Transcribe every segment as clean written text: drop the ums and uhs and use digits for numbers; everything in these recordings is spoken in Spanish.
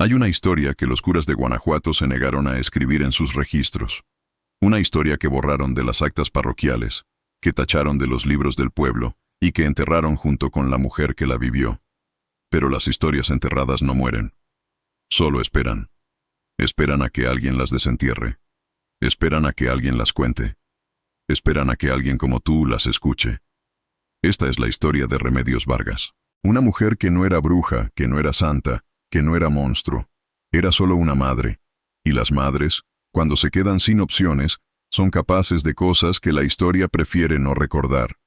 Hay una historia que los curas de Guanajuato se negaron a escribir en sus registros. Una historia que borraron de las actas parroquiales, que tacharon de los libros del pueblo y que enterraron junto con la mujer que la vivió. Pero las historias enterradas no mueren. Solo esperan. Esperan a que alguien las desentierre. Esperan a que alguien las cuente. Esperan a que alguien como tú las escuche. Esta es la historia de Remedios Vargas. Una mujer que no era bruja, que no era santa, que no era monstruo. Era solo una madre. Y las madres, cuando se quedan sin opciones, son capaces de cosas que la historia prefiere no recordar.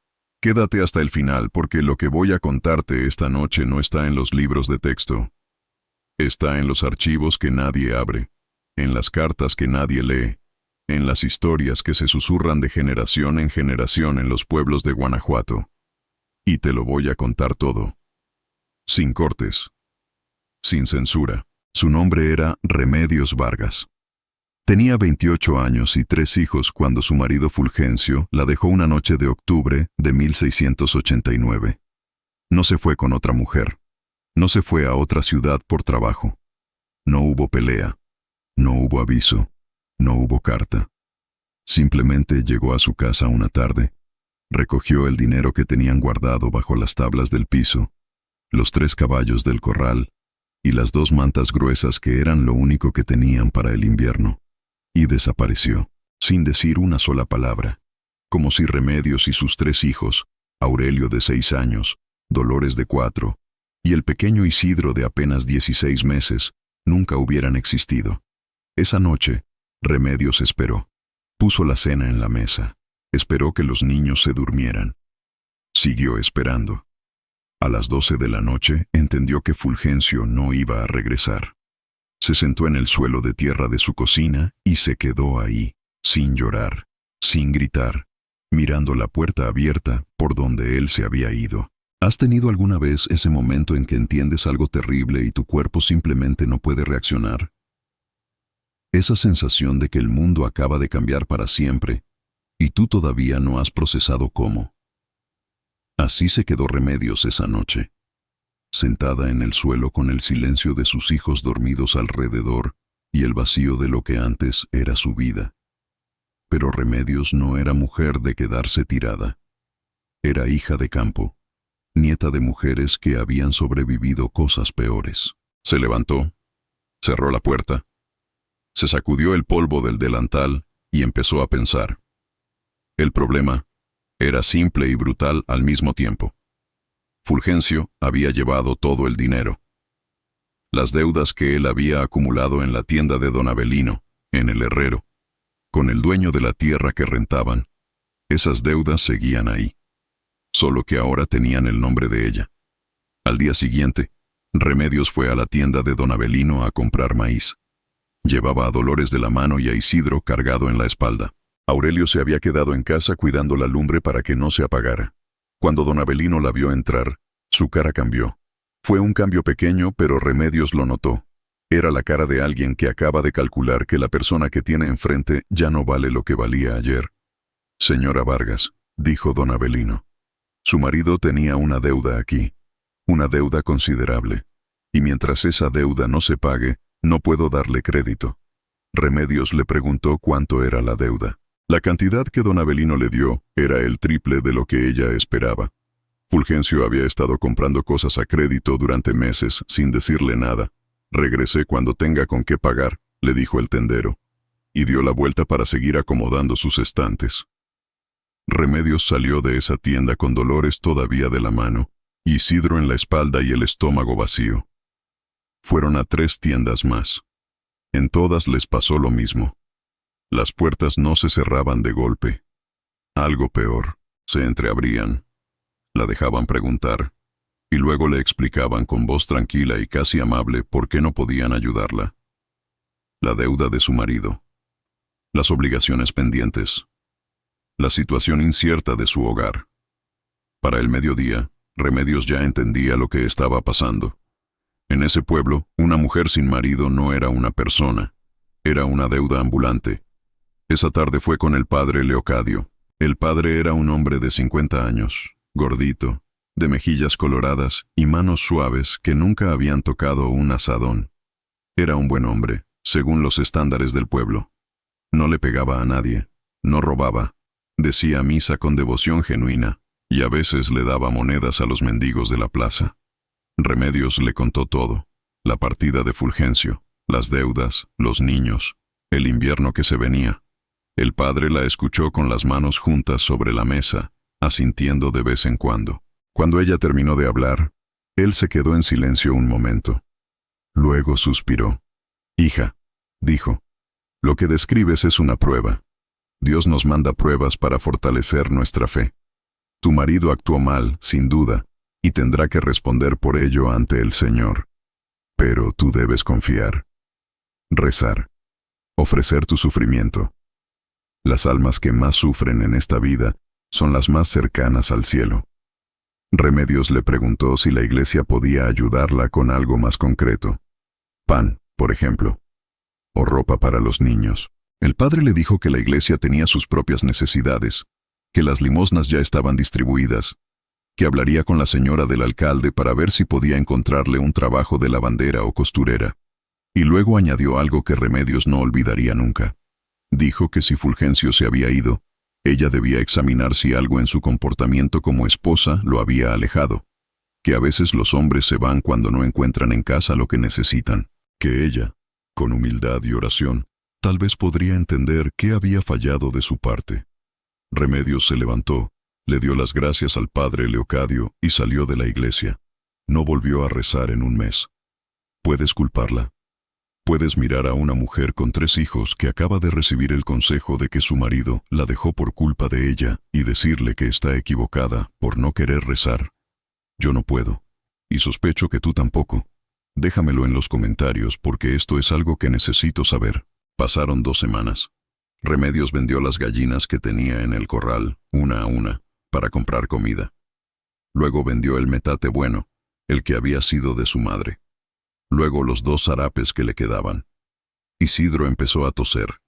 Quédate hasta el final porque lo que voy a contarte esta noche no está en los libros de texto. Está en los archivos que nadie abre, en las cartas que nadie lee, en las historias que se susurran de generación en generación en los pueblos de Guanajuato. Y te lo voy a contar todo. Sin cortes. Sin censura. Su nombre era Remedios Vargas. Tenía 28 años y 3 hijos cuando su marido Fulgencio la dejó una noche de octubre de 1689. No se fue con otra mujer. No se fue a otra ciudad por trabajo. No hubo pelea. No hubo aviso. No hubo carta. Simplemente llegó a su casa una tarde. Recogió el dinero que tenían guardado bajo las tablas del piso, los 3 caballos del corral y las 2 mantas gruesas que eran lo único que tenían para el invierno. Y desapareció, sin decir una sola palabra, como si Remedios y sus 3 hijos, Aurelio de 6 años, Dolores de 4, y el pequeño Isidro de apenas 16 meses, nunca hubieran existido. Esa noche, Remedios esperó. Puso la cena en la mesa. Esperó que los niños se durmieran. Siguió esperando. A las 12 de la noche entendió que Fulgencio no iba a regresar. Se sentó en el suelo de tierra de su cocina y se quedó ahí, sin llorar, sin gritar, mirando la puerta abierta por donde él se había ido. ¿Has tenido alguna vez ese momento en que entiendes algo terrible y tu cuerpo simplemente no puede reaccionar? Esa sensación de que el mundo acaba de cambiar para siempre y tú todavía no has procesado cómo. Así se quedó Remedios esa noche, sentada en el suelo con el silencio de sus hijos dormidos alrededor y el vacío de lo que antes era su vida. Pero Remedios no era mujer de quedarse tirada. Era hija de campo, nieta de mujeres que habían sobrevivido cosas peores. Se levantó, cerró la puerta, se sacudió el polvo del delantal y empezó a pensar. El problema era simple y brutal al mismo tiempo. Fulgencio había llevado todo el dinero. Las deudas que él había acumulado en la tienda de don Avelino, en el herrero, con el dueño de la tierra que rentaban, esas deudas seguían ahí, solo que ahora tenían el nombre de ella. Al día siguiente, Remedios fue a la tienda de don Avelino a comprar maíz. Llevaba a Dolores de la mano y a Isidro cargado en la espalda. Aurelio se había quedado en casa cuidando la lumbre para que no se apagara. Cuando don Avelino la vio entrar, su cara cambió. Fue un cambio pequeño, pero Remedios lo notó. Era la cara de alguien que acaba de calcular que la persona que tiene enfrente ya no vale lo que valía ayer. Señora Vargas, dijo don Avelino. Su marido tenía una deuda aquí, una deuda considerable, y mientras esa deuda no se pague, no puedo darle crédito. Remedios le preguntó cuánto era la deuda. La cantidad que don Avelino le dio era el triple de lo que ella esperaba. Fulgencio había estado comprando cosas a crédito durante meses sin decirle nada. Regrese cuando tenga con qué pagar, le dijo el tendero, y dio la vuelta para seguir acomodando sus estantes. Remedios salió de esa tienda con Dolores todavía de la mano, Isidro en la espalda y el estómago vacío. Fueron a 3 tiendas más. En todas les pasó lo mismo. Las puertas no se cerraban de golpe. Algo peor, se entreabrían. La dejaban preguntar, y luego le explicaban con voz tranquila y casi amable por qué no podían ayudarla. La deuda de su marido, las obligaciones pendientes, la situación incierta de su hogar. Para el mediodía, Remedios ya entendía lo que estaba pasando. En ese pueblo, una mujer sin marido no era una persona, era una deuda ambulante. Esa tarde fue con el padre Leocadio. El padre era un hombre de 50 años, gordito, de mejillas coloradas y manos suaves que nunca habían tocado un azadón. Era un buen hombre, según los estándares del pueblo. No le pegaba a nadie, no robaba, decía misa con devoción genuina, y a veces le daba monedas a los mendigos de la plaza. Remedios le contó todo: la partida de Fulgencio, las deudas, los niños, el invierno que se venía. El padre la escuchó con las manos juntas sobre la mesa, asintiendo de vez en cuando. Cuando ella terminó de hablar, él se quedó en silencio un momento. Luego suspiró. «Hija», dijo, «lo que describes es una prueba. Dios nos manda pruebas para fortalecer nuestra fe. Tu marido actuó mal, sin duda, y tendrá que responder por ello ante el Señor. Pero tú debes confiar, rezar, ofrecer tu sufrimiento. Las almas que más sufren en esta vida son las más cercanas al cielo». Remedios le preguntó si la iglesia podía ayudarla con algo más concreto. Pan, por ejemplo, o ropa para los niños. El padre le dijo que la iglesia tenía sus propias necesidades, que las limosnas ya estaban distribuidas, que hablaría con la señora del alcalde para ver si podía encontrarle un trabajo de lavandera o costurera. Y luego añadió algo que Remedios no olvidaría nunca. Dijo que si Fulgencio se había ido, ella debía examinar si algo en su comportamiento como esposa lo había alejado, que a veces los hombres se van cuando no encuentran en casa lo que necesitan, que ella, con humildad y oración, tal vez podría entender qué había fallado de su parte. Remedios se levantó, le dio las gracias al padre Leocadio y salió de la iglesia. No volvió a rezar en un mes. ¿Puedes culparla? Puedes mirar a una mujer con 3 hijos que acaba de recibir el consejo de que su marido la dejó por culpa de ella y decirle que está equivocada por no querer rezar. Yo no puedo, y sospecho que tú tampoco. Déjamelo en los comentarios porque esto es algo que necesito saber. Pasaron 2 semanas. Remedios vendió las gallinas que tenía en el corral, una a una, para comprar comida. Luego vendió el metate bueno, el que había sido de su madre. Luego los 2 zarapes que le quedaban. Isidro empezó a toser.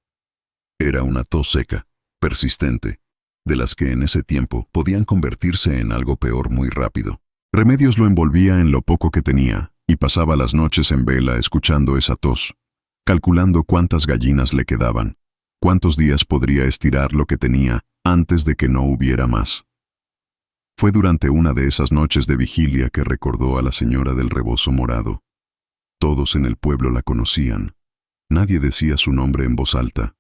Era una tos seca, persistente, de las que en ese tiempo podían convertirse en algo peor muy rápido. Remedios lo envolvía en lo poco que tenía y pasaba las noches en vela escuchando esa tos, calculando cuántas gallinas le quedaban, cuántos días podría estirar lo que tenía antes de que no hubiera más. Fue durante una de esas noches de vigilia que recordó a la señora del rebozo morado. Todos en el pueblo la conocían. Nadie decía su nombre en voz alta.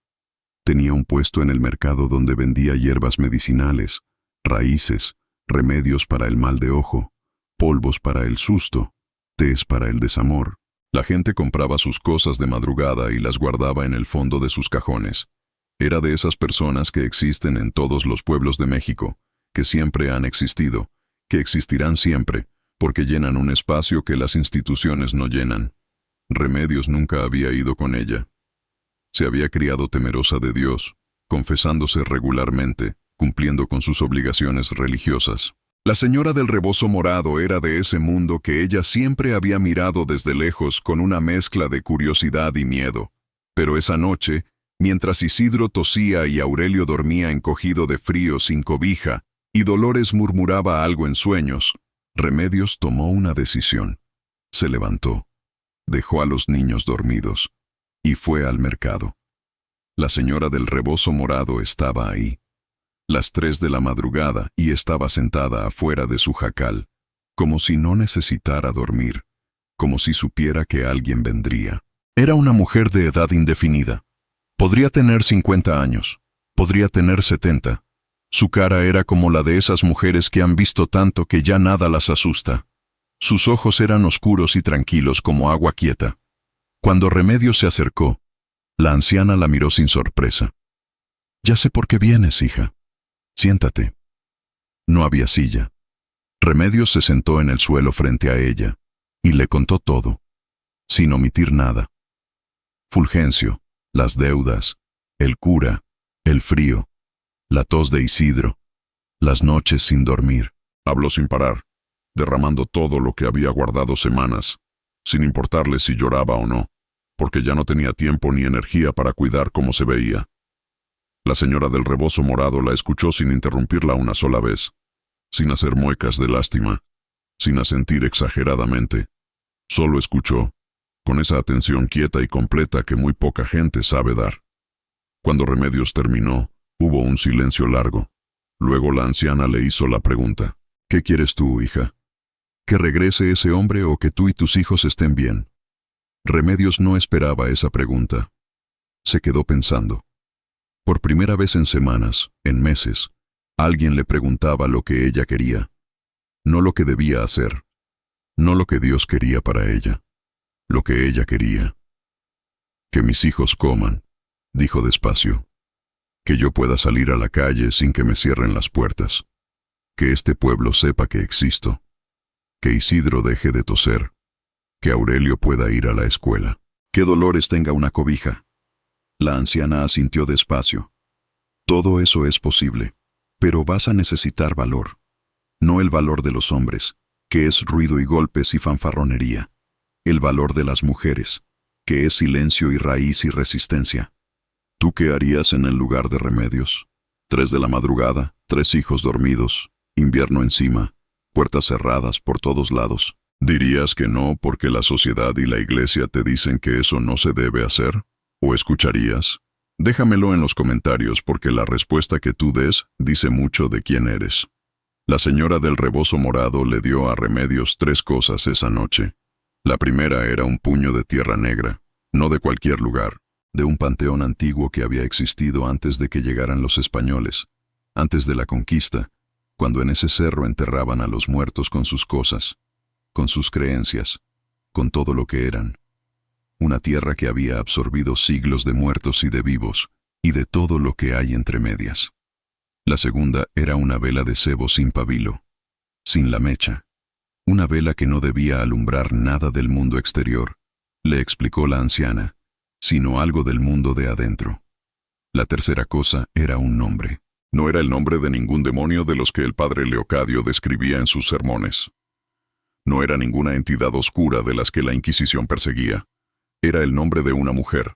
Tenía un puesto en el mercado donde vendía hierbas medicinales, raíces, remedios para el mal de ojo, polvos para el susto, tés para el desamor. La gente compraba sus cosas de madrugada y las guardaba en el fondo de sus cajones. Era de esas personas que existen en todos los pueblos de México, que siempre han existido, que existirán siempre, porque llenan un espacio que las instituciones no llenan. Remedios nunca había ido con ella. Se había criado temerosa de Dios, confesándose regularmente, cumpliendo con sus obligaciones religiosas. La señora del rebozo morado era de ese mundo que ella siempre había mirado desde lejos con una mezcla de curiosidad y miedo. Pero esa noche, mientras Isidro tosía y Aurelio dormía encogido de frío sin cobija, y Dolores murmuraba algo en sueños, Remedios tomó una decisión. Se levantó, dejó a los niños dormidos, y fue al mercado. La señora del rebozo morado estaba ahí. Las 3 de la madrugada y estaba sentada afuera de su jacal, como si no necesitara dormir, como si supiera que alguien vendría. Era una mujer de edad indefinida. Podría tener 50 años, podría tener 70. Su cara era como la de esas mujeres que han visto tanto que ya nada las asusta. Sus ojos eran oscuros y tranquilos como agua quieta. Cuando Remedios se acercó, la anciana la miró sin sorpresa. «Ya sé por qué vienes, hija. Siéntate». No había silla. Remedios se sentó en el suelo frente a ella y le contó todo, sin omitir nada. Fulgencio, las deudas, el cura, el frío, la tos de Isidro, las noches sin dormir. Habló sin parar, derramando todo lo que había guardado semanas, sin importarle si lloraba o no, porque ya no tenía tiempo ni energía para cuidar cómo se veía. La señora del rebozo morado la escuchó sin interrumpirla una sola vez, sin hacer muecas de lástima, sin asentir exageradamente. Solo escuchó, con esa atención quieta y completa que muy poca gente sabe dar. Cuando Remedios terminó, hubo un silencio largo. Luego la anciana le hizo la pregunta: ¿qué quieres tú, hija? ¿Que regrese ese hombre o que tú y tus hijos estén bien? Remedios no esperaba esa pregunta. Se quedó pensando. Por primera vez en semanas, en meses, alguien le preguntaba lo que ella quería. No lo que debía hacer. No lo que Dios quería para ella. Lo que ella quería. Que mis hijos coman, dijo despacio. Que yo pueda salir a la calle sin que me cierren las puertas. Que este pueblo sepa que existo. Que Isidro deje de toser. Que Aurelio pueda ir a la escuela. Que Dolores tenga una cobija. La anciana asintió despacio. Todo eso es posible, pero vas a necesitar valor. No el valor de los hombres, que es ruido y golpes y fanfarronería. El valor de las mujeres, que es silencio y raíz y resistencia. ¿Tú qué harías en el lugar de Remedios? 3 de la madrugada, 3 hijos dormidos, invierno encima, puertas cerradas por todos lados. ¿Dirías que no porque la sociedad y la iglesia te dicen que eso no se debe hacer? ¿O escucharías? Déjamelo en los comentarios porque la respuesta que tú des dice mucho de quién eres. La señora del rebozo morado le dio a Remedios 3 cosas esa noche. La primera era un puño de tierra negra, no de cualquier lugar, de un panteón antiguo que había existido antes de que llegaran los españoles, antes de la conquista, cuando en ese cerro enterraban a los muertos con sus cosas, con sus creencias, con todo lo que eran. Una tierra que había absorbido siglos de muertos y de vivos, y de todo lo que hay entre medias. La segunda era una vela de sebo sin pabilo, sin la mecha. Una vela que no debía alumbrar nada del mundo exterior, le explicó la anciana, sino algo del mundo de adentro. La tercera cosa era un nombre. No era el nombre de ningún demonio de los que el padre Leocadio describía en sus sermones. No era ninguna entidad oscura de las que la Inquisición perseguía. Era el nombre de una mujer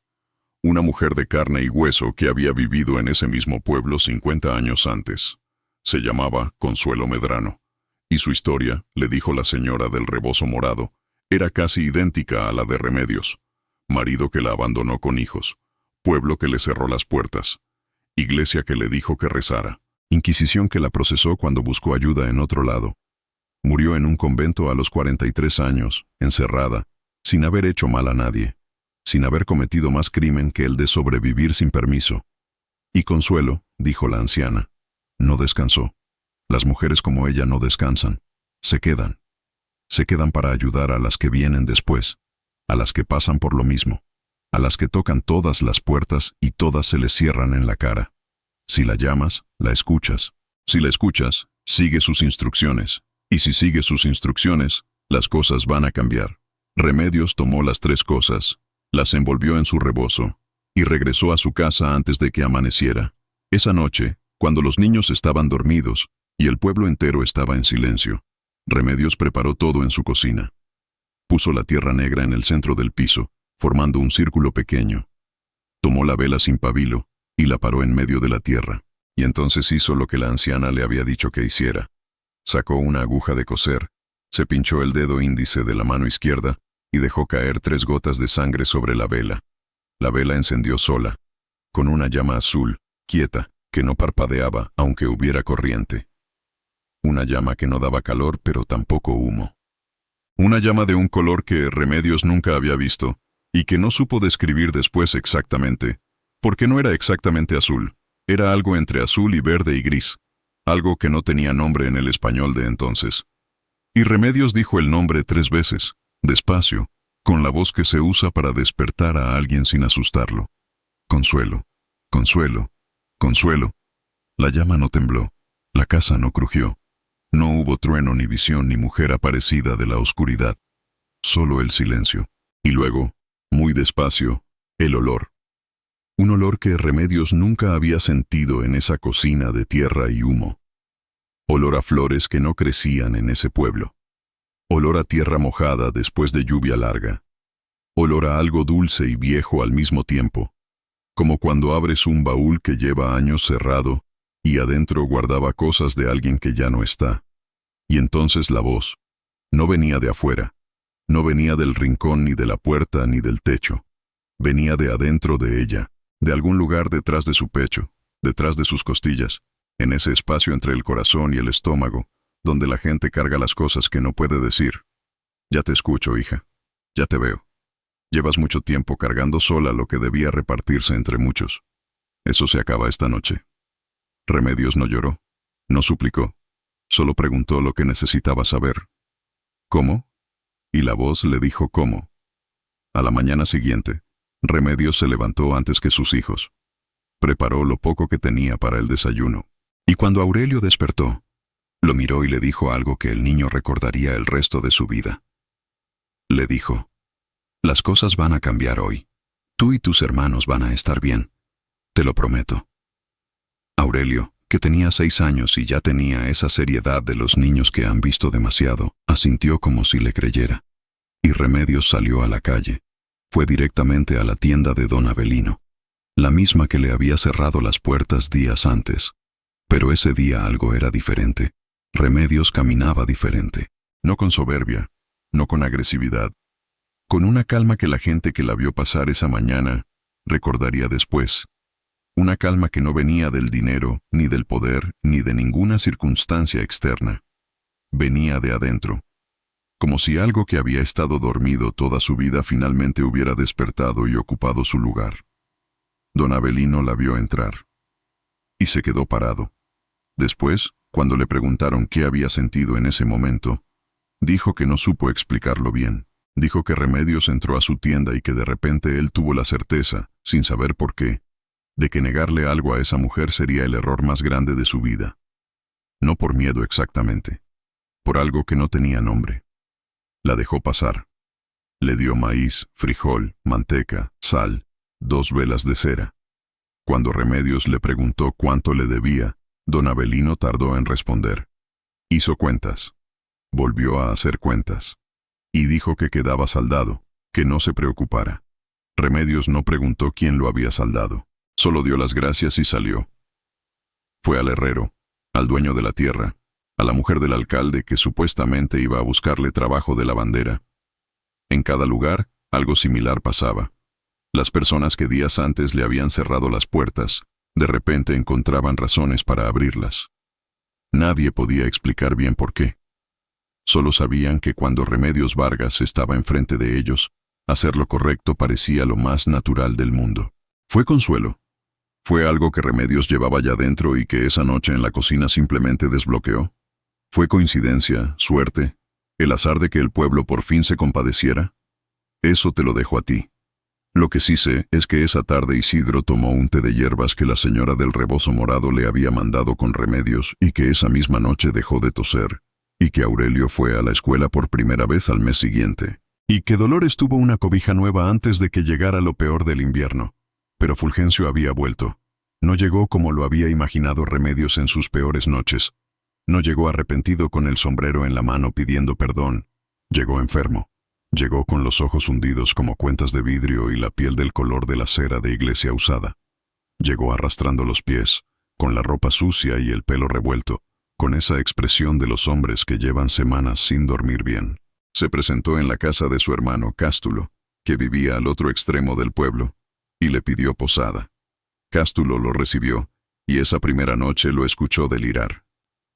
de carne y hueso que había vivido en ese mismo pueblo 50 años antes. Se llamaba Consuelo Medrano, y su historia, le dijo la señora del rebozo morado, era casi idéntica a la de Remedios. Marido que la abandonó con hijos, pueblo que le cerró las puertas, iglesia que le dijo que rezara, Inquisición que la procesó cuando buscó ayuda en otro lado. Murió en un convento a los 43 años, encerrada, sin haber hecho mal a nadie, sin haber cometido más crimen que el de sobrevivir sin permiso. Y Consuelo, dijo la anciana, no descansó. Las mujeres como ella no descansan, se quedan. Se quedan para ayudar a las que vienen después, a las que pasan por lo mismo, a las que tocan todas las puertas y todas se les cierran en la cara. Si la llamas, la escuchas. Si la escuchas, sigue sus instrucciones. Y si sigue sus instrucciones, las cosas van a cambiar. Remedios tomó las 3 cosas, las envolvió en su rebozo, y regresó a su casa antes de que amaneciera. Esa noche, cuando los niños estaban dormidos, y el pueblo entero estaba en silencio, Remedios preparó todo en su cocina. Puso la tierra negra en el centro del piso, formando un círculo pequeño. Tomó la vela sin pabilo, y la paró en medio de la tierra, y entonces hizo lo que la anciana le había dicho que hiciera. Sacó una aguja de coser, se pinchó el dedo índice de la mano izquierda, y dejó caer 3 gotas de sangre sobre la vela. La vela encendió sola, con una llama azul, quieta, que no parpadeaba aunque hubiera corriente. Una llama que no daba calor pero tampoco humo. Una llama de un color que Remedios nunca había visto, y que no supo describir después exactamente, porque no era exactamente azul, era algo entre azul y verde y gris, algo que no tenía nombre en el español de entonces. Y Remedios dijo el nombre 3 veces, despacio, con la voz que se usa para despertar a alguien sin asustarlo. Consuelo, Consuelo, Consuelo. La llama no tembló, la casa no crujió. No hubo trueno ni visión ni mujer aparecida de la oscuridad. Solo el silencio. Y luego, muy despacio, el olor. Un olor que Remedios nunca había sentido en esa cocina de tierra y humo. Olor a flores que no crecían en ese pueblo. Olor a tierra mojada después de lluvia larga. Olor a algo dulce y viejo al mismo tiempo, como cuando abres un baúl que lleva años cerrado y adentro guardaba cosas de alguien que ya no está. Y entonces la voz no venía de afuera, No venía del rincón, ni de la puerta, ni del techo. Venía de adentro de ella, de algún lugar detrás de su pecho, detrás de sus costillas, en ese espacio entre el corazón y el estómago, donde la gente carga las cosas que no puede decir. Ya te escucho, hija. Ya te veo. Llevas mucho tiempo cargando sola lo que debía repartirse entre muchos. Eso se acaba esta noche. Remedios no lloró, no suplicó, solo preguntó lo que necesitaba saber. ¿Cómo? Y la voz le dijo cómo. A la mañana siguiente, Remedios se levantó antes que sus hijos. Preparó lo poco que tenía para el desayuno. Y cuando Aurelio despertó, lo miró y le dijo algo que el niño recordaría el resto de su vida. Le dijo: «Las cosas van a cambiar hoy. Tú y tus hermanos van a estar bien. Te lo prometo». Aurelio, que tenía 6 años y ya tenía esa seriedad de los niños que han visto demasiado, asintió como si le creyera. Y Remedios salió a la calle. Fue directamente a la tienda de don Avelino, la misma que le había cerrado las puertas días antes. Pero ese día algo era diferente. Remedios caminaba diferente. No con soberbia, no con agresividad. Con una calma que la gente que la vio pasar esa mañana recordaría después. Una calma que no venía del dinero, ni del poder, ni de ninguna circunstancia externa. Venía de adentro. Como si algo que había estado dormido toda su vida finalmente hubiera despertado y ocupado su lugar. Don Avelino la vio entrar. Y se quedó parado. Después, cuando le preguntaron qué había sentido en ese momento, dijo que no supo explicarlo bien. Dijo que Remedios entró a su tienda y que de repente él tuvo la certeza, sin saber por qué, de que negarle algo a esa mujer sería el error más grande de su vida. No por miedo exactamente, por algo que no tenía nombre. La dejó pasar. Le dio maíz, frijol, manteca, sal, 2 velas de cera. Cuando Remedios le preguntó cuánto le debía, don Avelino tardó en responder. Hizo cuentas. Volvió a hacer cuentas. Y dijo que quedaba saldado, que no se preocupara. Remedios no preguntó quién lo había saldado. Solo dio las gracias y salió. Fue al herrero, al dueño de la tierra, a la mujer del alcalde que supuestamente iba a buscarle trabajo de lavandera. En cada lugar, algo similar pasaba. Las personas que días antes le habían cerrado las puertas, de repente encontraban razones para abrirlas. Nadie podía explicar bien por qué. Solo sabían que cuando Remedios Vargas estaba enfrente de ellos, hacer lo correcto parecía lo más natural del mundo. Fue consuelo. Fue algo que Remedios llevaba ya dentro y que esa noche en la cocina simplemente desbloqueó. ¿Fue coincidencia, suerte, el azar de que el pueblo por fin se compadeciera? Eso te lo dejo a ti. Lo que sí sé es que esa tarde Isidro tomó un té de hierbas que la señora del rebozo morado le había mandado con Remedios y que esa misma noche dejó de toser, y que Aurelio fue a la escuela por primera vez al mes siguiente, y que Dolores tuvo una cobija nueva antes de que llegara lo peor del invierno. Pero Fulgencio había vuelto. No llegó como lo había imaginado Remedios en sus peores noches. No llegó arrepentido con el sombrero en la mano pidiendo perdón. Llegó enfermo. Llegó con los ojos hundidos como cuentas de vidrio y la piel del color de la cera de iglesia usada. Llegó arrastrando los pies, con la ropa sucia y el pelo revuelto, con esa expresión de los hombres que llevan semanas sin dormir bien. Se presentó en la casa de su hermano Cástulo, que vivía al otro extremo del pueblo, y le pidió posada. Cástulo lo recibió, y esa primera noche lo escuchó delirar.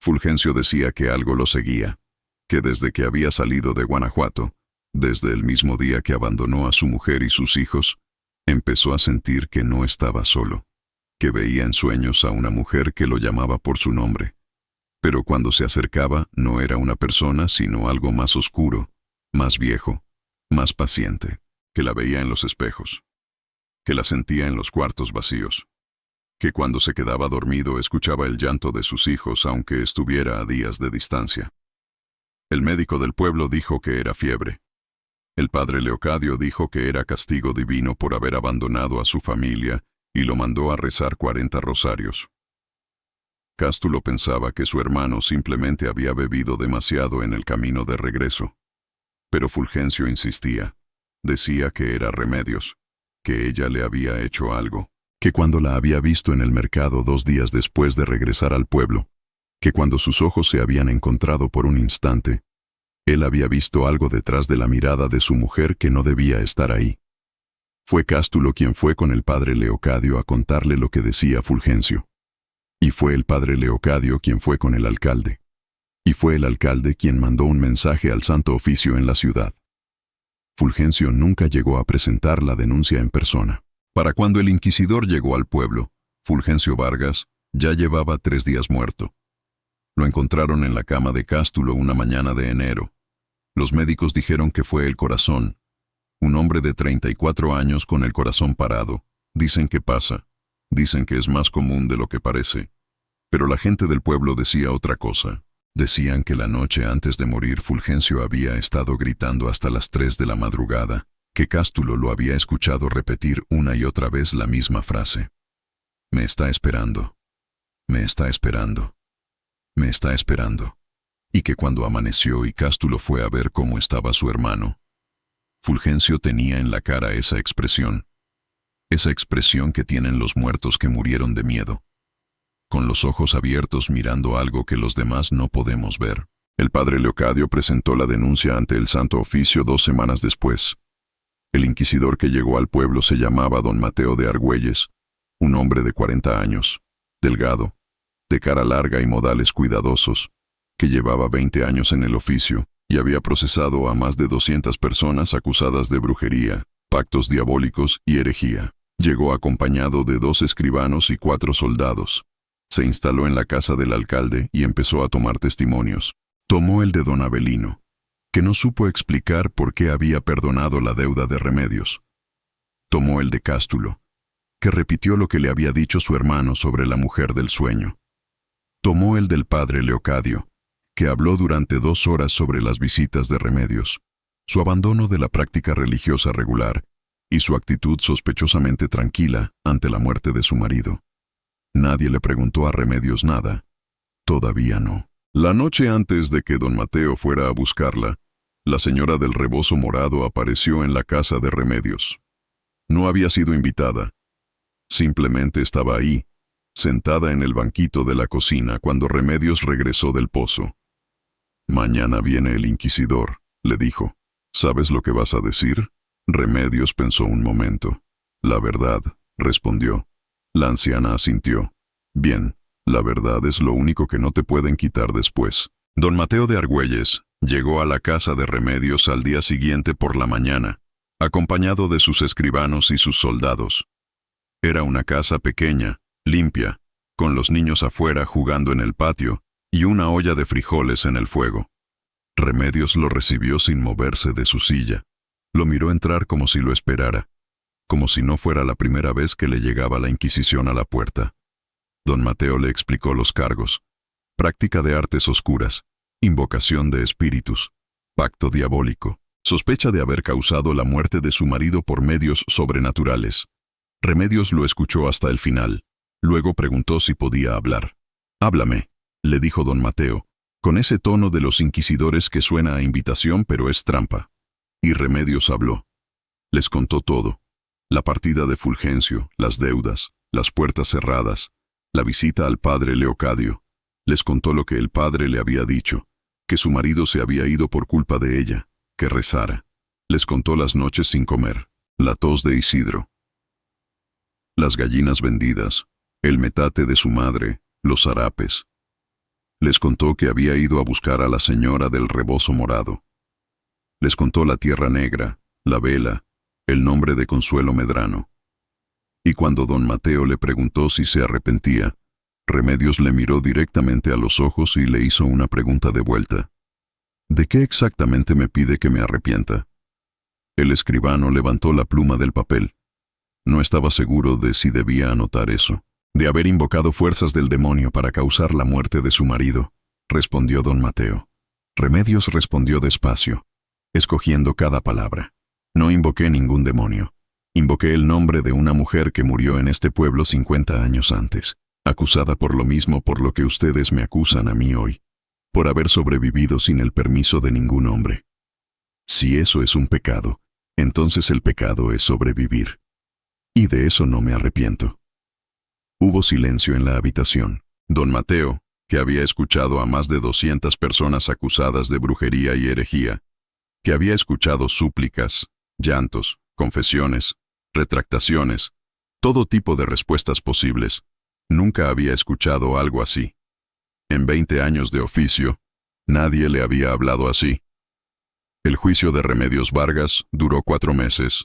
Fulgencio decía que algo lo seguía, que desde que había salido de Guanajuato, desde el mismo día que abandonó a su mujer y sus hijos, empezó a sentir que no estaba solo, que veía en sueños a una mujer que lo llamaba por su nombre. Pero cuando se acercaba no era una persona sino algo más oscuro, más viejo, más paciente, que la veía en los espejos, que la sentía en los cuartos vacíos, que cuando se quedaba dormido escuchaba el llanto de sus hijos aunque estuviera a días de distancia. El médico del pueblo dijo que era fiebre. El padre Leocadio dijo que era castigo divino por haber abandonado a su familia y lo mandó a rezar 40 rosarios. Cástulo pensaba que su hermano simplemente había bebido demasiado en el camino de regreso. Pero Fulgencio insistía. Decía que era Remedios, que ella le había hecho algo, que cuando la había visto en el mercado 2 días después de regresar al pueblo, que cuando sus ojos se habían encontrado por un instante, Él había visto algo detrás de la mirada de su mujer que no debía estar ahí. Fue Cástulo quien fue con el padre Leocadio a contarle lo que decía Fulgencio. Y fue el padre Leocadio quien fue con el alcalde. Y fue el alcalde quien mandó un mensaje al Santo Oficio en la ciudad. Fulgencio nunca llegó a presentar la denuncia en persona. Para cuando el inquisidor llegó al pueblo, Fulgencio Vargas ya llevaba 3 días muerto. Lo encontraron en la cama de Cástulo una mañana de enero. Los médicos dijeron que fue el corazón. Un hombre de 34 años con el corazón parado. Dicen que pasa. Dicen que es más común de lo que parece. Pero la gente del pueblo decía otra cosa. Decían que la noche antes de morir Fulgencio había estado gritando hasta las 3 de la madrugada, que Cástulo lo había escuchado repetir una y otra vez la misma frase. Me está esperando. Me está esperando. Me está esperando. Y que cuando amaneció y Cástulo fue a ver cómo estaba su hermano, Fulgencio tenía en la cara esa expresión que tienen los muertos que murieron de miedo, con los ojos abiertos mirando algo que los demás no podemos ver. El padre Leocadio presentó la denuncia ante el Santo Oficio 2 semanas después. El inquisidor que llegó al pueblo se llamaba don Mateo de Argüelles, un hombre de 40 años, delgado, de cara larga y modales cuidadosos, que llevaba 20 años en el oficio y había procesado a más de 200 personas acusadas de brujería, pactos diabólicos y herejía. Llegó acompañado de 2 escribanos y 4 soldados. Se instaló en la casa del alcalde y empezó a tomar testimonios. Tomó el de don Avelino, que no supo explicar por qué había perdonado la deuda de Remedios. Tomó el de Cástulo, que repitió lo que le había dicho su hermano sobre la mujer del sueño. Tomó el del padre Leocadio, que habló durante 2 horas sobre las visitas de Remedios, su abandono de la práctica religiosa regular y su actitud sospechosamente tranquila ante la muerte de su marido. Nadie le preguntó a Remedios nada. Todavía no. La noche antes de que don Mateo fuera a buscarla, la señora del rebozo morado apareció en la casa de Remedios. No había sido invitada. Simplemente estaba ahí, sentada en el banquito de la cocina cuando Remedios regresó del pozo. «Mañana viene el inquisidor», le dijo. «¿Sabes lo que vas a decir?» Remedios pensó un momento. «La verdad», respondió. La anciana asintió. «Bien, la verdad es lo único que no te pueden quitar después». Don Mateo de Argüelles llegó a la casa de Remedios al día siguiente por la mañana, acompañado de sus escribanos y sus soldados. Era una casa pequeña, limpia, con los niños afuera jugando en el patio y una olla de frijoles en el fuego. Remedios lo recibió sin moverse de su silla. Lo miró entrar como si lo esperara, como si no fuera la primera vez que le llegaba la Inquisición a la puerta. Don Mateo le explicó los cargos: práctica de artes oscuras, invocación de espíritus, pacto diabólico, sospecha de haber causado la muerte de su marido por medios sobrenaturales. Remedios lo escuchó hasta el final. Luego preguntó si podía hablar. «Háblame», le dijo don Mateo, con ese tono de los inquisidores que suena a invitación pero es trampa. Y Remedios habló. Les contó todo: la partida de Fulgencio, las deudas, las puertas cerradas, la visita al padre Leocadio. Les contó lo que el padre le había dicho, que su marido se había ido por culpa de ella, que rezara. Les contó las noches sin comer, la tos de Isidro, las gallinas vendidas, el metate de su madre, los harapes. Les contó que había ido a buscar a la señora del rebozo morado. Les contó la tierra negra, la vela, el nombre de Consuelo Medrano. Y cuando don Mateo le preguntó si se arrepentía, Remedios le miró directamente a los ojos y le hizo una pregunta de vuelta. «¿De qué exactamente me pide que me arrepienta?» El escribano levantó la pluma del papel. No estaba seguro de si debía anotar eso. «De haber invocado fuerzas del demonio para causar la muerte de su marido», respondió don Mateo. Remedios respondió despacio, escogiendo cada palabra. «No invoqué ningún demonio. Invoqué el nombre de una mujer que murió en este pueblo 50 años antes, acusada por lo mismo por lo que ustedes me acusan a mí hoy, por haber sobrevivido sin el permiso de ningún hombre. Si eso es un pecado, entonces el pecado es sobrevivir. Y de eso no me arrepiento». Hubo silencio en la habitación. Don Mateo, que había escuchado a más de 200 personas acusadas de brujería y herejía, que había escuchado súplicas, llantos, confesiones, retractaciones, todo tipo de respuestas posibles. Nunca había escuchado algo así. En 20 años de oficio, nadie le había hablado así. El juicio de Remedios Vargas duró 4 meses.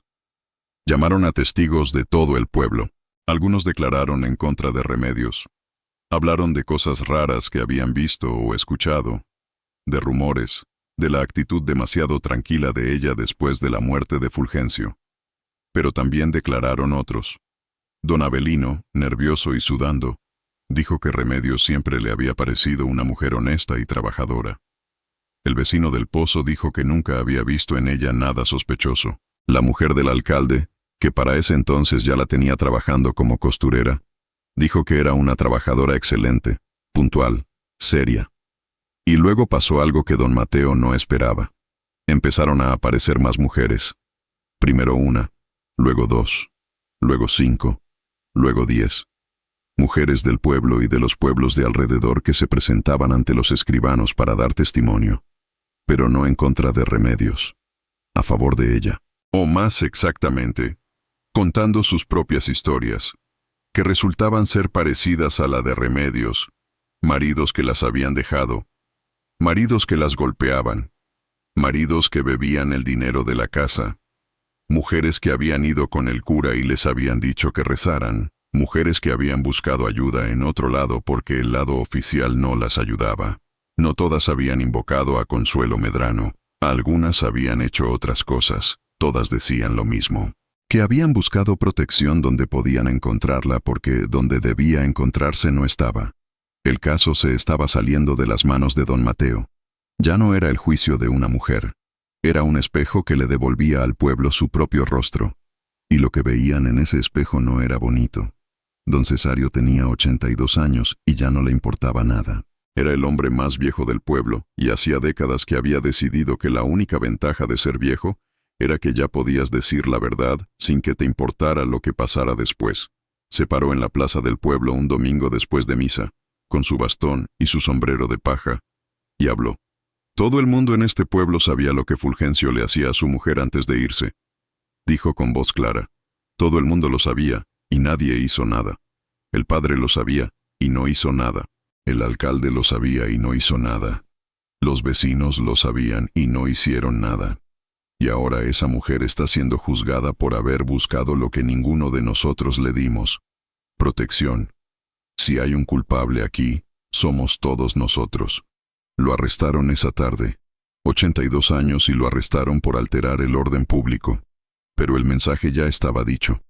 Llamaron a testigos de todo el pueblo. Algunos declararon en contra de Remedios. Hablaron de cosas raras que habían visto o escuchado, de rumores, de la actitud demasiado tranquila de ella después de la muerte de Fulgencio. Pero también declararon otros. Don Avelino, nervioso y sudando, dijo que Remedios siempre le había parecido una mujer honesta y trabajadora. El vecino del pozo dijo que nunca había visto en ella nada sospechoso. La mujer del alcalde, que para ese entonces ya la tenía trabajando como costurera, dijo que era una trabajadora excelente, puntual, seria. Y luego pasó algo que don Mateo no esperaba. Empezaron a aparecer más mujeres. Primero 1, luego 2, luego 5, luego 10. Mujeres del pueblo y de los pueblos de alrededor que se presentaban ante los escribanos para dar testimonio, pero no en contra de Remedios, a favor de ella, o más exactamente, contando sus propias historias, que resultaban ser parecidas a la de Remedios, maridos que las habían dejado, maridos que las golpeaban, maridos que bebían el dinero de la casa, mujeres que habían ido con el cura y les habían dicho que rezaran, mujeres que habían buscado ayuda en otro lado porque el lado oficial no las ayudaba. No todas habían invocado a Consuelo Medrano, algunas habían hecho otras cosas, todas decían lo mismo. Que habían buscado protección donde podían encontrarla porque donde debía encontrarse no estaba. El caso se estaba saliendo de las manos de don Mateo. Ya no era el juicio de una mujer. Era un espejo que le devolvía al pueblo su propio rostro. Y lo que veían en ese espejo no era bonito. Don Cesario tenía 82 años y ya no le importaba nada. Era el hombre más viejo del pueblo y hacía décadas que había decidido que la única ventaja de ser viejo era que ya podías decir la verdad sin que te importara lo que pasara después. Se paró en la plaza del pueblo un domingo después de misa, con su bastón y su sombrero de paja, y habló. Todo el mundo en este pueblo sabía lo que Fulgencio le hacía a su mujer antes de irse. Dijo con voz clara. Todo el mundo lo sabía, y nadie hizo nada. El padre lo sabía, y no hizo nada. El alcalde lo sabía y no hizo nada. Los vecinos lo sabían y no hicieron nada. Y ahora esa mujer está siendo juzgada por haber buscado lo que ninguno de nosotros le dimos. Protección. Si hay un culpable aquí, somos todos nosotros. Lo arrestaron esa tarde. 82 años y lo arrestaron por alterar el orden público. Pero el mensaje ya estaba dicho.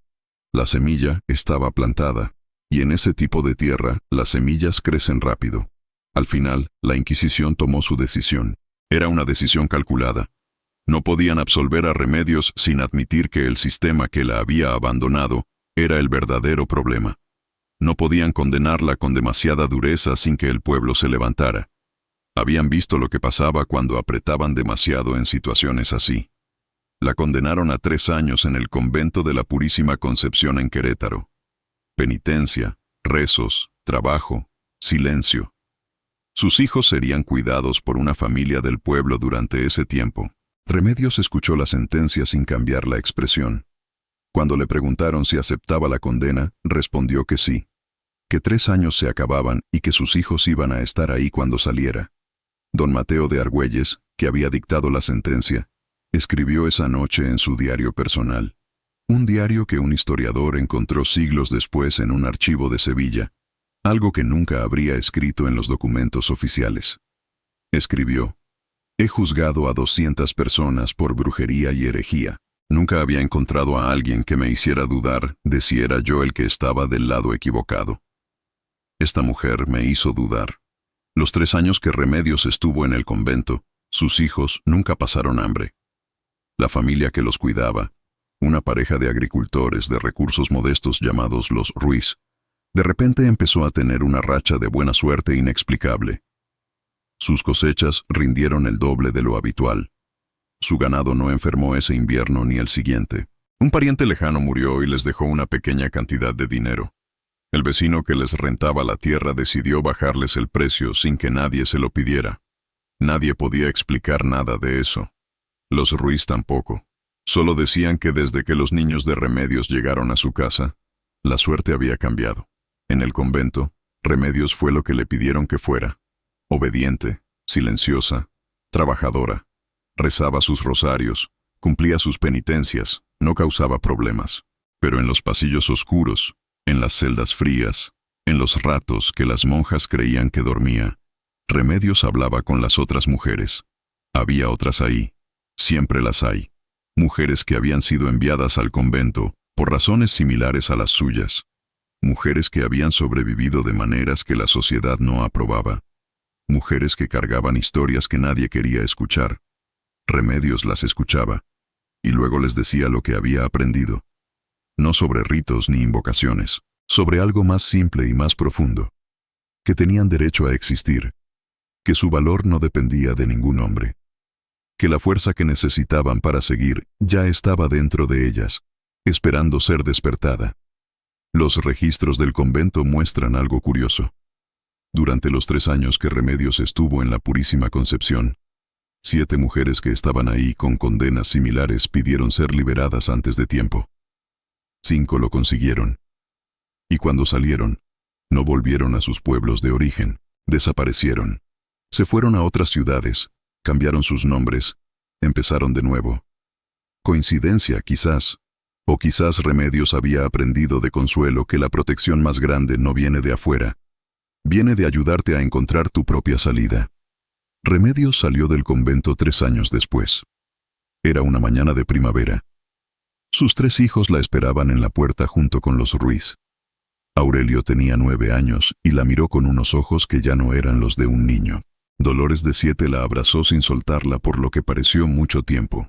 La semilla estaba plantada, y en ese tipo de tierra las semillas crecen rápido. Al final, la Inquisición tomó su decisión. Era una decisión calculada. No podían absolver a Remedios sin admitir que el sistema que la había abandonado era el verdadero problema. No podían condenarla con demasiada dureza sin que el pueblo se levantara. Habían visto lo que pasaba cuando apretaban demasiado en situaciones así. La condenaron a 3 años en el convento de la Purísima Concepción en Querétaro. Penitencia, rezos, trabajo, silencio. Sus hijos serían cuidados por una familia del pueblo durante ese tiempo. Remedios escuchó la sentencia sin cambiar la expresión. Cuando le preguntaron si aceptaba la condena, respondió que sí, que 3 años se acababan y que sus hijos iban a estar ahí cuando saliera. Don Mateo de Argüelles, que había dictado la sentencia, escribió esa noche en su diario personal, un diario que un historiador encontró siglos después en un archivo de Sevilla, algo que nunca habría escrito en los documentos oficiales. Escribió: He juzgado a 200 personas por brujería y herejía. Nunca había encontrado a alguien que me hiciera dudar de si era yo el que estaba del lado equivocado. Esta mujer me hizo dudar. Los 3 años que Remedios estuvo en el convento, sus hijos nunca pasaron hambre. La familia que los cuidaba, una pareja de agricultores de recursos modestos llamados los Ruiz, de repente empezó a tener una racha de buena suerte inexplicable. Sus cosechas rindieron el doble de lo habitual. Su ganado no enfermó ese invierno ni el siguiente. Un pariente lejano murió y les dejó una pequeña cantidad de dinero. El vecino que les rentaba la tierra decidió bajarles el precio sin que nadie se lo pidiera. Nadie podía explicar nada de eso. Los Ruiz tampoco. Solo decían que desde que los niños de Remedios llegaron a su casa, la suerte había cambiado. En el convento, Remedios fue lo que le pidieron que fuera. Obediente, silenciosa, trabajadora. Rezaba sus rosarios, cumplía sus penitencias, no causaba problemas. Pero en los pasillos oscuros, en las celdas frías, en los ratos que las monjas creían que dormía, Remedios hablaba con las otras mujeres. Había otras ahí, siempre las hay. Mujeres que habían sido enviadas al convento por razones similares a las suyas. Mujeres que habían sobrevivido de maneras que la sociedad no aprobaba. Mujeres que cargaban historias que nadie quería escuchar. Remedios las escuchaba, y luego les decía lo que había aprendido. No sobre ritos ni invocaciones, sobre algo más simple y más profundo. Que tenían derecho a existir. Que su valor no dependía de ningún hombre. Que la fuerza que necesitaban para seguir ya estaba dentro de ellas, esperando ser despertada. Los registros del convento muestran algo curioso. Durante los 3 años que Remedios estuvo en la Purísima Concepción, 7 mujeres que estaban ahí con condenas similares pidieron ser liberadas antes de tiempo. 5 lo consiguieron. Y cuando salieron, no volvieron a sus pueblos de origen, desaparecieron. Se fueron a otras ciudades, cambiaron sus nombres, empezaron de nuevo. Coincidencia, quizás. O quizás Remedios había aprendido de Consuelo que la protección más grande no viene de afuera. Viene de ayudarte a encontrar tu propia salida. Remedios salió del convento 3 años después. Era una mañana de primavera. Sus 3 hijos la esperaban en la puerta junto con los Ruiz. Aurelio tenía 9 años y la miró con unos ojos que ya no eran los de un niño. Dolores de 7 la abrazó sin soltarla por lo que pareció mucho tiempo.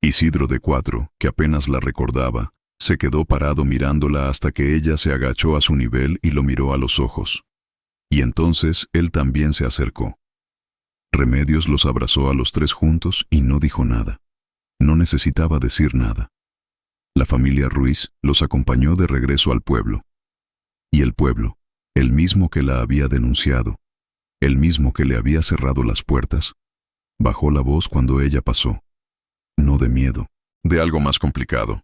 Isidro de 4, que apenas la recordaba, se quedó parado mirándola hasta que ella se agachó a su nivel y lo miró a los ojos. Y entonces él también se acercó. Remedios los abrazó a los 3 juntos y no dijo nada. No necesitaba decir nada. La familia Ruiz los acompañó de regreso al pueblo. Y el pueblo, el mismo que la había denunciado, el mismo que le había cerrado las puertas, bajó la voz cuando ella pasó. No de miedo, de algo más complicado.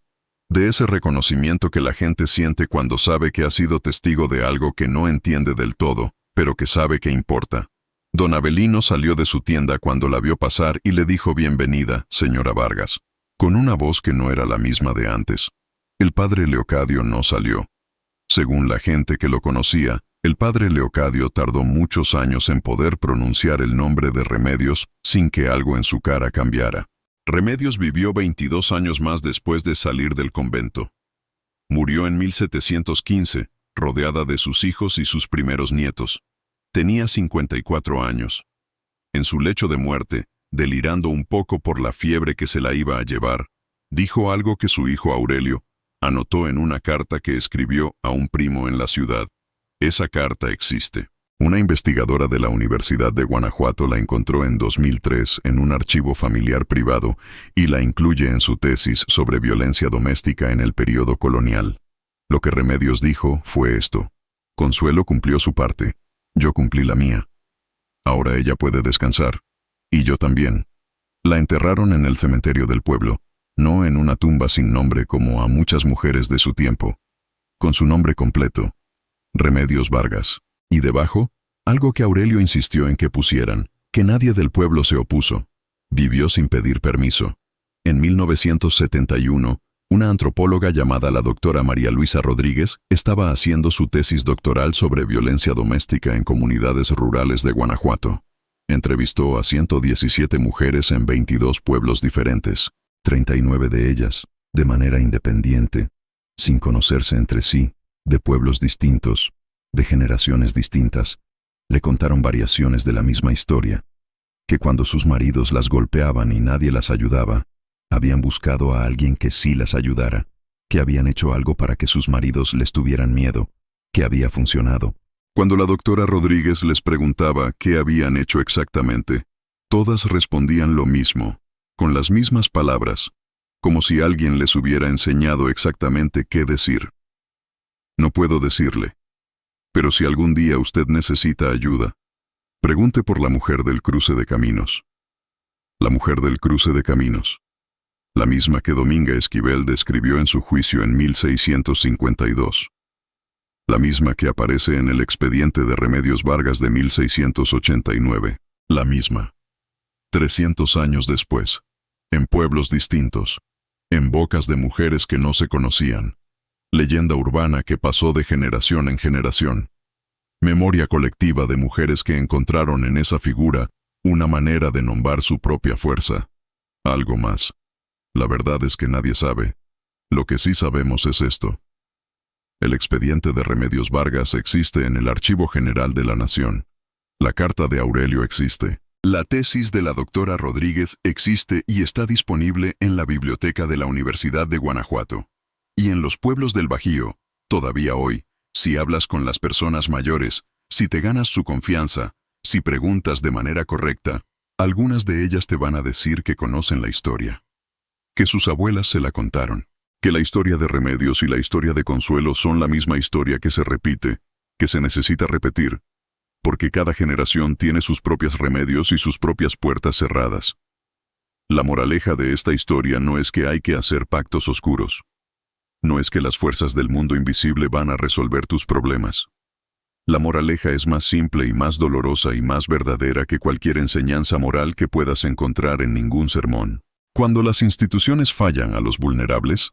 De ese reconocimiento que la gente siente cuando sabe que ha sido testigo de algo que no entiende del todo, pero que sabe que importa. Don Avelino salió de su tienda cuando la vio pasar y le dijo bienvenida, señora Vargas, con una voz que no era la misma de antes. El padre Leocadio no salió. Según la gente que lo conocía, el padre Leocadio tardó muchos años en poder pronunciar el nombre de Remedios sin que algo en su cara cambiara. Remedios vivió 22 años más después de salir del convento. Murió en 1715, rodeada de sus hijos y sus primeros nietos. Tenía 54 años. En su lecho de muerte, delirando un poco por la fiebre que se la iba a llevar, dijo algo que su hijo Aurelio anotó en una carta que escribió a un primo en la ciudad. Esa carta existe. Una investigadora de la Universidad de Guanajuato la encontró en 2003 en un archivo familiar privado y la incluye en su tesis sobre violencia doméstica en el período colonial. Lo que Remedios dijo fue esto: Consuelo cumplió su parte, yo cumplí la mía. Ahora ella puede descansar. Y yo también. La enterraron en el cementerio del pueblo, no en una tumba sin nombre como a muchas mujeres de su tiempo. Con su nombre completo, Remedios Vargas. Y debajo, algo que Aurelio insistió en que pusieran, que nadie del pueblo se opuso. Vivió sin pedir permiso. En 1971, una antropóloga llamada la doctora María Luisa Rodríguez estaba haciendo su tesis doctoral sobre violencia doméstica en comunidades rurales de Guanajuato. Entrevistó a 117 mujeres en 22 pueblos diferentes, 39 de ellas, de manera independiente, sin conocerse entre sí, de pueblos distintos, de generaciones distintas. Le contaron variaciones de la misma historia, que cuando sus maridos las golpeaban y nadie las ayudaba, habían buscado a alguien que sí las ayudara, que habían hecho algo para que sus maridos les tuvieran miedo, que había funcionado. Cuando la doctora Rodríguez les preguntaba qué habían hecho exactamente, todas respondían lo mismo, con las mismas palabras, como si alguien les hubiera enseñado exactamente qué decir. No puedo decirle. Pero si algún día usted necesita ayuda, pregunte por la mujer del cruce de caminos. La mujer del cruce de caminos. La misma que Dominga Esquivel describió en su juicio en 1652. La misma que aparece en el expediente de Remedios Vargas de 1689. La misma. 300 años después. En pueblos distintos. En bocas de mujeres que no se conocían. Leyenda urbana que pasó de generación en generación. Memoria colectiva de mujeres que encontraron en esa figura una manera de nombrar su propia fuerza. Algo más. La verdad es que nadie sabe. Lo que sí sabemos es esto. El expediente de Remedios Vargas existe en el Archivo General de la Nación. La carta de Aurelio existe. La tesis de la doctora Rodríguez existe y está disponible en la biblioteca de la Universidad de Guanajuato. Y en los pueblos del Bajío, todavía hoy, si hablas con las personas mayores, si te ganas su confianza, si preguntas de manera correcta, algunas de ellas te van a decir que conocen la historia. Que sus abuelas se la contaron. Que la historia de Remedios y la historia de Consuelo son la misma historia que se repite, que se necesita repetir, porque cada generación tiene sus propios remedios y sus propias puertas cerradas. La moraleja de esta historia no es que hay que hacer pactos oscuros. No es que las fuerzas del mundo invisible van a resolver tus problemas. La moraleja es más simple y más dolorosa y más verdadera que cualquier enseñanza moral que puedas encontrar en ningún sermón. Cuando las instituciones fallan a los vulnerables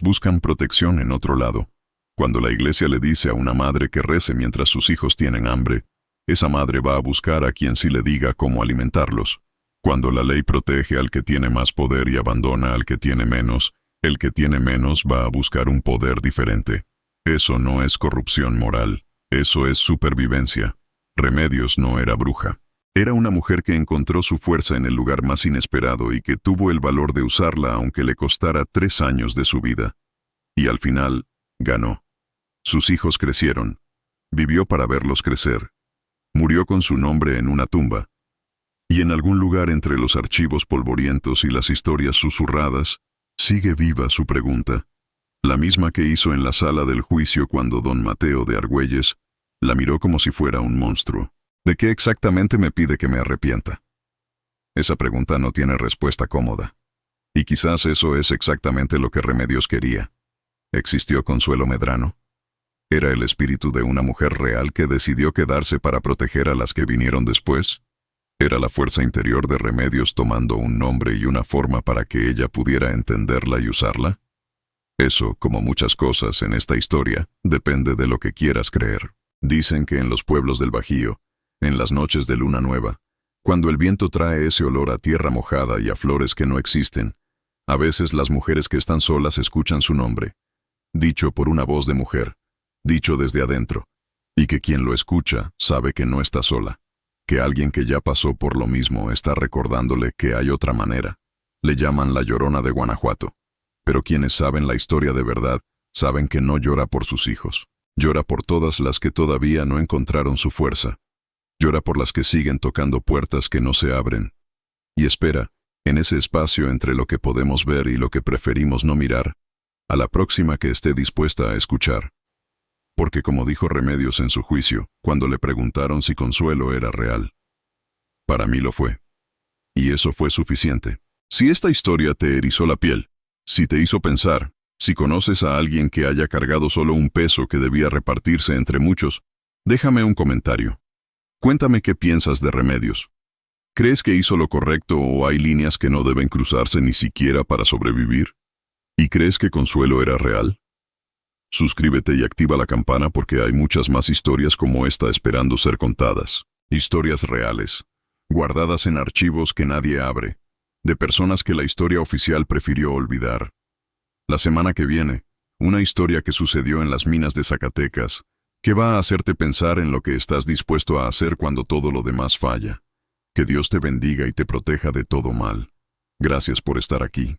buscan protección en otro lado. Cuando la iglesia le dice a una madre que rece mientras sus hijos tienen hambre, esa madre va a buscar a quien sí le diga cómo alimentarlos. Cuando la ley protege al que tiene más poder y abandona al que tiene menos, el que tiene menos va a buscar un poder diferente. Eso no es corrupción moral, eso es supervivencia. Remedios no era bruja. Era una mujer que encontró su fuerza en el lugar más inesperado y que tuvo el valor de usarla aunque le costara 3 años de su vida. Y al final, ganó. Sus hijos crecieron. Vivió para verlos crecer. Murió con su nombre en una tumba. Y en algún lugar entre los archivos polvorientos y las historias susurradas, sigue viva su pregunta. La misma que hizo en la sala del juicio cuando don Mateo de Argüelles la miró como si fuera un monstruo. ¿De qué exactamente me pide que me arrepienta? Esa pregunta no tiene respuesta cómoda. Y quizás eso es exactamente lo que Remedios quería. ¿Existió Consuelo Medrano? ¿Era el espíritu de una mujer real que decidió quedarse para proteger a las que vinieron después? ¿Era la fuerza interior de Remedios tomando un nombre y una forma para que ella pudiera entenderla y usarla? Eso, como muchas cosas en esta historia, depende de lo que quieras creer. Dicen que en los pueblos del Bajío, en las noches de luna nueva, cuando el viento trae ese olor a tierra mojada y a flores que no existen, a veces las mujeres que están solas escuchan su nombre, dicho por una voz de mujer, dicho desde adentro, y que quien lo escucha sabe que no está sola, que alguien que ya pasó por lo mismo está recordándole que hay otra manera. Le llaman la Llorona de Guanajuato. Pero quienes saben la historia de verdad, saben que no llora por sus hijos. Llora por todas las que todavía no encontraron su fuerza. Llora por las que siguen tocando puertas que no se abren. Y espera, en ese espacio entre lo que podemos ver y lo que preferimos no mirar, a la próxima que esté dispuesta a escuchar. Porque como dijo Remedios en su juicio, cuando le preguntaron si Consuelo era real. Para mí lo fue. Y eso fue suficiente. Si esta historia te erizó la piel, si te hizo pensar, si conoces a alguien que haya cargado solo un peso que debía repartirse entre muchos, déjame un comentario. Cuéntame qué piensas de Remedios. ¿Crees que hizo lo correcto o hay líneas que no deben cruzarse ni siquiera para sobrevivir? ¿Y crees que Consuelo era real? Suscríbete y activa la campana porque hay muchas más historias como esta esperando ser contadas. Historias reales, guardadas en archivos que nadie abre, de personas que la historia oficial prefirió olvidar. La semana que viene, una historia que sucedió en las minas de Zacatecas, que va a hacerte pensar en lo que estás dispuesto a hacer cuando todo lo demás falla. Que Dios te bendiga y te proteja de todo mal. Gracias por estar aquí.